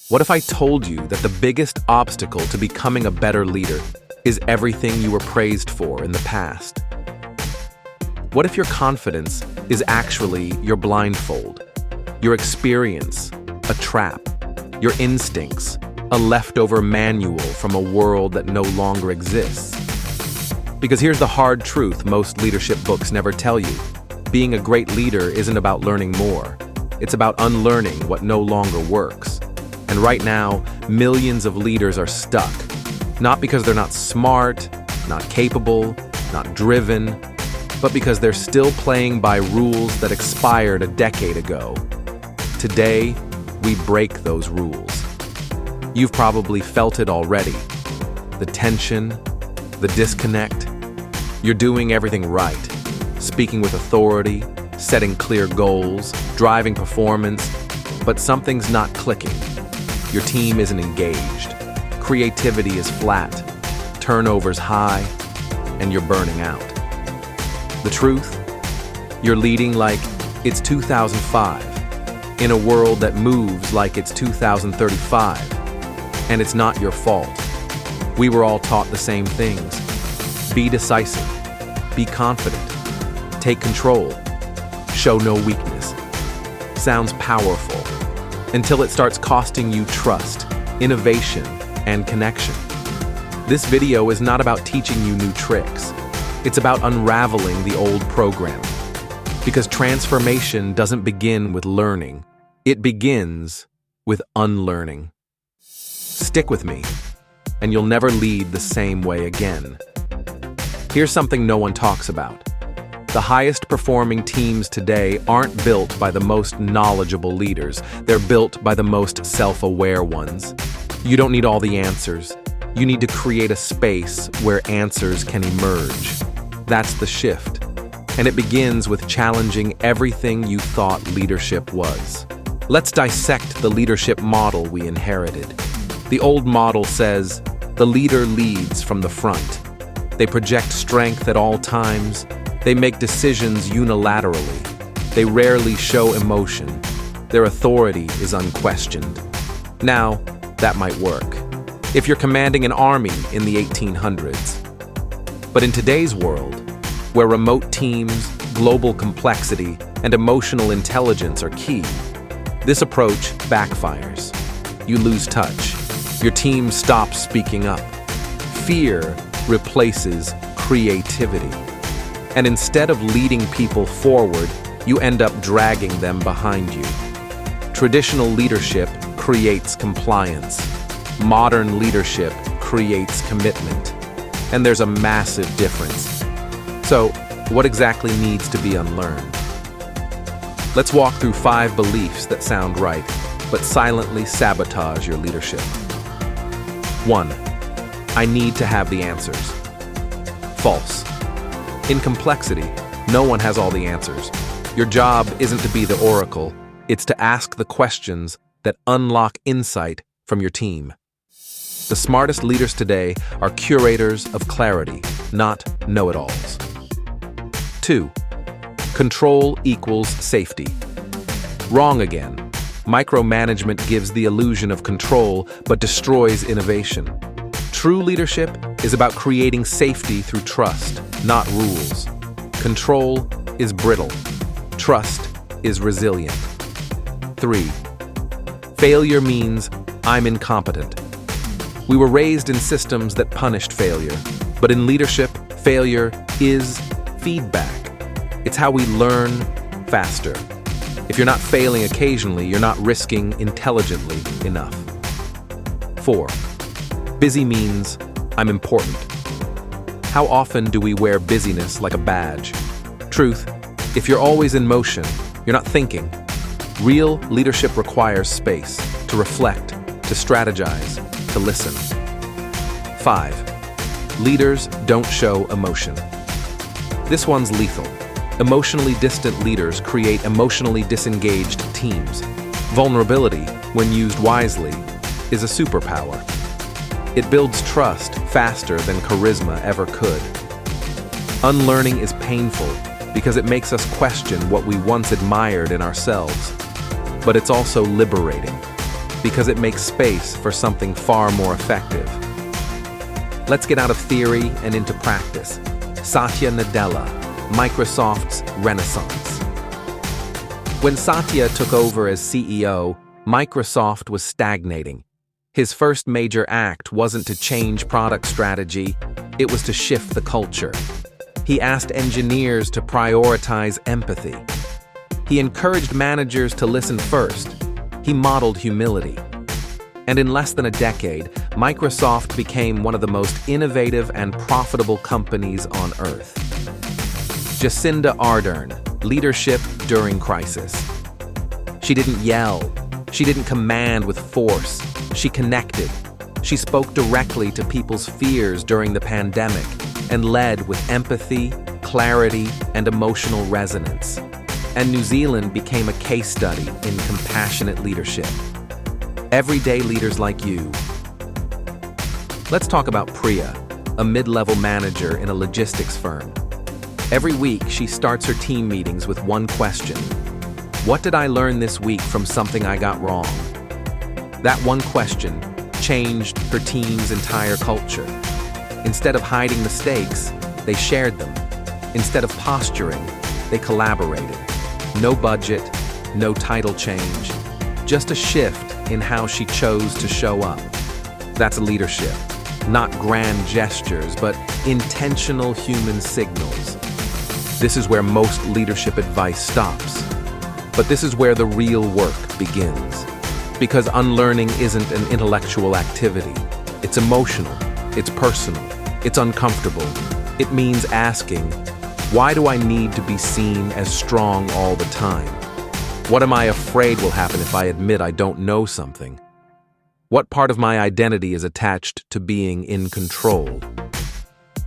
What if I told you that the biggest obstacle to becoming a better leader is everything you were praised for in the past? What if your confidence is actually your blindfold, your experience, a trap, your instincts, a leftover manual from a world that no longer exists? Because here's the hard truth most leadership books never tell you. Being a great leader isn't about learning more. It's about unlearning what no longer works. And right now, millions of leaders are stuck. Not because they're not smart, not capable, not driven, but because they're still playing by rules that expired a decade ago. Today, we break those rules. You've probably felt it already. The tension, the disconnect. You're doing everything right, speaking with authority, setting clear goals, driving performance, but something's not clicking. Your team isn't engaged. Creativity is flat, turnover's high, and you're burning out. The truth? You're leading like it's 2005, in a world that moves like it's 2035. And it's not your fault. We were all taught the same things. Be decisive. Be confident. Take control. Show no weakness. Sounds powerful, until it starts costing you trust, innovation, and connection. This video is not about teaching you new tricks. It's about unraveling the old programming. Because transformation doesn't begin with learning. It begins with unlearning. Stick with me, and you'll never lead the same way again. Here's something no one talks about. The highest performing teams today aren't built by the most knowledgeable leaders. They're built by the most self-aware ones. You don't need all the answers. You need to create a space where answers can emerge. That's the shift. And it begins with challenging everything you thought leadership was. Let's dissect the leadership model we inherited. The old model says, the leader leads from the front. They project strength at all times. They make decisions unilaterally. They rarely show emotion. Their authority is unquestioned. Now, that might work if you're commanding an army in the 1800s. But in today's world, where remote teams, global complexity, and emotional intelligence are key, this approach backfires. You lose touch. Your team stops speaking up. Fear replaces creativity. And instead of leading people forward, you end up dragging them behind you. Traditional leadership creates compliance. Modern leadership creates commitment. And there's a massive difference. So, what exactly needs to be unlearned? Let's walk through 5 beliefs that sound right, but silently sabotage your leadership. 1. I need to have the answers. False. In complexity, no one has all the answers. Your job isn't to be the oracle, it's to ask the questions that unlock insight from your team. The smartest leaders today are curators of clarity, not know-it-alls. 2. Control equals safety. Wrong again. Micromanagement gives the illusion of control but destroys innovation. True leadership is about creating safety through trust, not rules. Control is brittle. Trust is resilient. 3. Failure means I'm incompetent. We were raised in systems that punished failure, but in leadership, failure is feedback. It's how we learn faster. If you're not failing occasionally, you're not risking intelligently enough. 4. Busy means I'm important. How often do we wear busyness like a badge? Truth, if you're always in motion, you're not thinking. Real leadership requires space to reflect, to strategize, to listen. 5. Leaders don't show emotion. This one's lethal. Emotionally distant leaders create emotionally disengaged teams. Vulnerability, when used wisely, is a superpower. It builds trust faster than charisma ever could. Unlearning is painful because it makes us question what we once admired in ourselves. But it's also liberating. because it makes space for something far more effective. Let's get out of theory and into practice. Satya Nadella, Microsoft's Renaissance. When Satya took over as CEO, Microsoft was stagnating. His first major act wasn't to change product strategy, it was to shift the culture. He asked engineers to prioritize empathy. He encouraged managers to listen first. He modeled humility. And in less than a decade, Microsoft became one of the most innovative and profitable companies on earth. Jacinda Ardern, leadership during crisis. She didn't yell. She didn't command with force. She connected. She spoke directly to people's fears during the pandemic and led with empathy, clarity, and emotional resonance. And New Zealand became a case study in compassionate leadership. Everyday leaders like you. Let's talk about Priya, a mid-level manager in a logistics firm. Every week, she starts her team meetings with one question. What did I learn this week from something I got wrong? That one question changed her team's entire culture. Instead of hiding mistakes, they shared them. Instead of posturing, they collaborated. No budget, no title change, just a shift in how she chose to show up. That's leadership. Not grand gestures, but intentional human signals. This is where most leadership advice stops. But this is where the real work begins. Because unlearning isn't an intellectual activity. It's emotional, it's personal, it's uncomfortable. It means asking, why do I need to be seen as strong all the time? What am I afraid will happen if I admit I don't know something? What part of my identity is attached to being in control?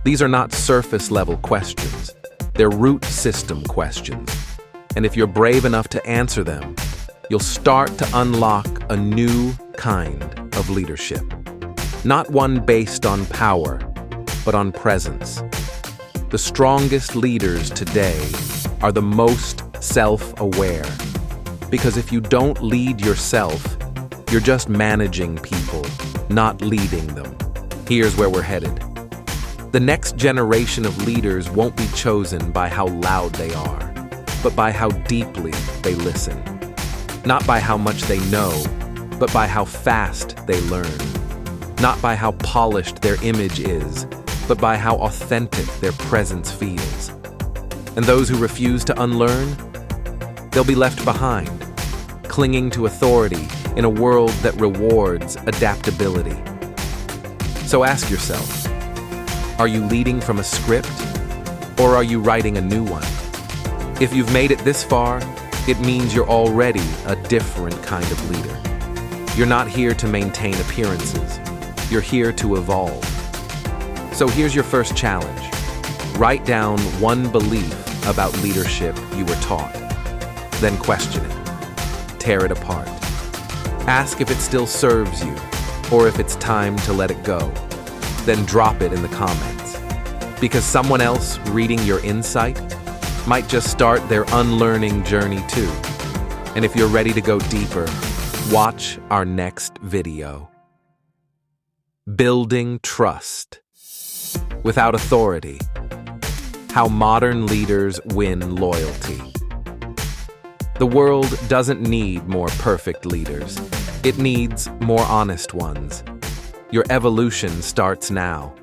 These are not surface-level questions. They're root system questions. And if you're brave enough to answer them, you'll start to unlock a new kind of leadership. Not one based on power, but on presence. The strongest leaders today are the most self-aware. Because if you don't lead yourself, you're just managing people, not leading them. Here's where we're headed. The next generation of leaders won't be chosen by how loud they are, but by how deeply they listen. Not by how much they know, but by how fast they learn. Not by how polished their image is, but by how authentic their presence feels. And those who refuse to unlearn, they'll be left behind, clinging to authority in a world that rewards adaptability. So ask yourself, are you leading from a script, or are you writing a new one? If you've made it this far, it means you're already a different kind of leader. You're not here to maintain appearances. You're here to evolve. So here's your first challenge. Write down one belief about leadership you were taught. Then question it. Tear it apart. Ask if it still serves you, or if it's time to let it go. Then drop it in the comments. Because someone else reading your insight might just start their unlearning journey too. And if you're ready to go deeper, watch our next video. Building trust. Without authority. How modern leaders win loyalty. The world doesn't need more perfect leaders. It needs more honest ones. Your evolution starts now.